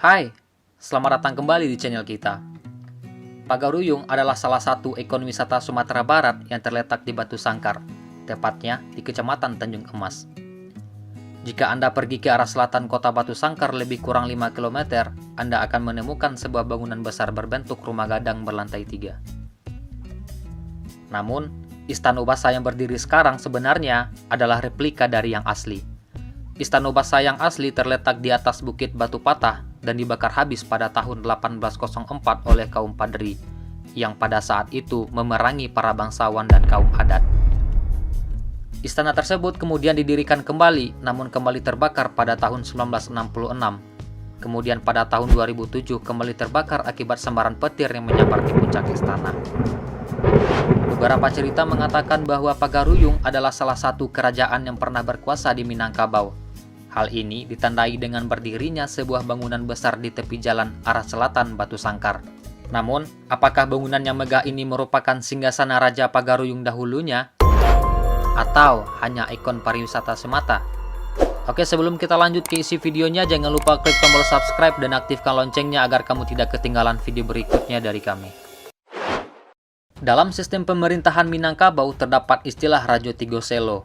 Hai, selamat datang kembali di channel kita. Pagaruyung adalah salah satu ikon wisata Sumatera Barat yang terletak di Batu Sangkar, tepatnya di Kecamatan Tanjung Emas. Jika Anda pergi ke arah selatan kota Batu Sangkar lebih kurang 5 km, Anda akan menemukan sebuah bangunan besar berbentuk rumah gadang berlantai 3. Namun, Istana Ubasa yang berdiri sekarang sebenarnya adalah replika dari yang asli. Istana Ubasa yang asli terletak di atas Bukit Batu Patah dan dibakar habis pada tahun 1804 oleh kaum Padri, yang pada saat itu memerangi para bangsawan dan kaum adat. Istana tersebut kemudian didirikan kembali, namun kembali terbakar pada tahun 1966. Kemudian pada tahun 2007 kembali terbakar akibat sambaran petir yang menyambar di puncak istana. Beberapa cerita mengatakan bahwa Pagaruyung adalah salah satu kerajaan yang pernah berkuasa di Minangkabau. Hal ini ditandai dengan berdirinya sebuah bangunan besar di tepi jalan arah selatan Batu Sangkar. Namun, apakah bangunan yang megah ini merupakan singgasana Raja Pagaruyung dahulunya? Atau hanya ikon pariwisata semata? Oke, sebelum kita lanjut ke isi videonya, jangan lupa klik tombol subscribe dan aktifkan loncengnya agar kamu tidak ketinggalan video berikutnya dari kami. Dalam sistem pemerintahan Minangkabau terdapat istilah Rajo Tigo Selo.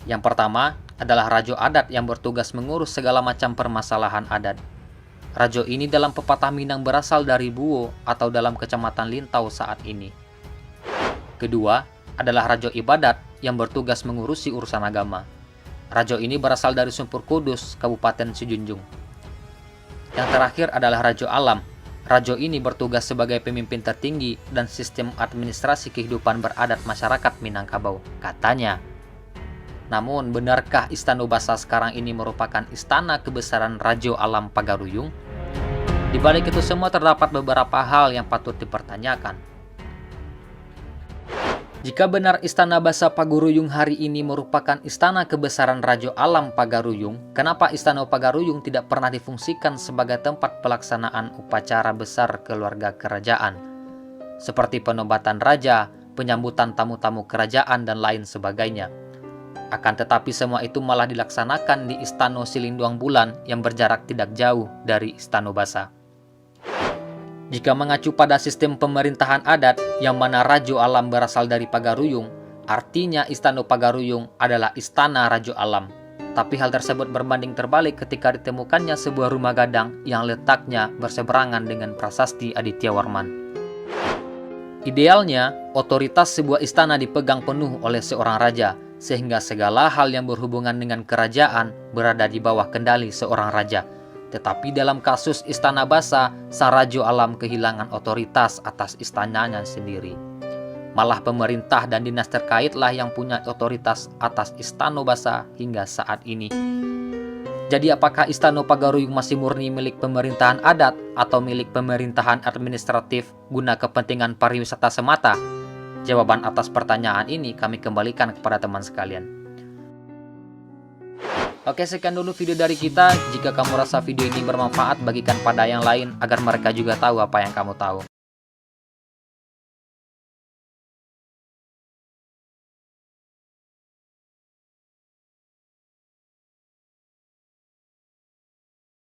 Yang pertama adalah Rajo Adat yang bertugas mengurus segala macam permasalahan adat. Rajo ini dalam pepatah Minang berasal dari Buwo atau dalam Kecamatan Lintau saat ini. Kedua adalah Rajo Ibadat yang bertugas mengurusi urusan agama. Rajo ini berasal dari Sumpur Kudus, Kabupaten Sijunjung. Yang terakhir adalah Rajo Alam. Rajo ini bertugas sebagai pemimpin tertinggi dan sistem administrasi kehidupan beradat masyarakat Minangkabau, katanya. Namun, benarkah Istana Ubasa sekarang ini merupakan istana kebesaran Rajo Alam Pagaruyung? Di balik itu semua terdapat beberapa hal yang patut dipertanyakan. Jika benar Istana Basa Pagaruyung hari ini merupakan istana kebesaran Rajo Alam Pagaruyung, kenapa Istana Pagaruyung tidak pernah difungsikan sebagai tempat pelaksanaan upacara besar keluarga kerajaan, seperti penobatan raja, penyambutan tamu-tamu kerajaan, dan lain sebagainya? Akan tetapi semua itu malah dilaksanakan di Istana Silinduang Bulan yang berjarak tidak jauh dari Istana Basa. Jika mengacu pada sistem pemerintahan adat yang mana Rajo Alam berasal dari Pagaruyung, artinya Istana Pagaruyung adalah Istana Rajo Alam. Tapi hal tersebut berbanding terbalik ketika ditemukannya sebuah rumah gadang yang letaknya berseberangan dengan prasasti Aditya Warman. Idealnya, otoritas sebuah istana dipegang penuh oleh seorang raja, sehingga segala hal yang berhubungan dengan kerajaan berada di bawah kendali seorang raja. Tetapi dalam kasus Istana Basa, Sang Rajo Alam kehilangan otoritas atas istananya sendiri. Malah pemerintah dan dinas terkaitlah yang punya otoritas atas Istana Basa hingga saat ini. Jadi apakah Istana Pagaruyung masih murni milik pemerintahan adat atau milik pemerintahan administratif guna kepentingan pariwisata semata? Jawaban atas pertanyaan ini kami kembalikan kepada teman sekalian. Oke, sekian dulu video dari kita. Jika kamu rasa video ini bermanfaat, bagikan pada yang lain agar mereka juga tahu apa yang kamu tahu.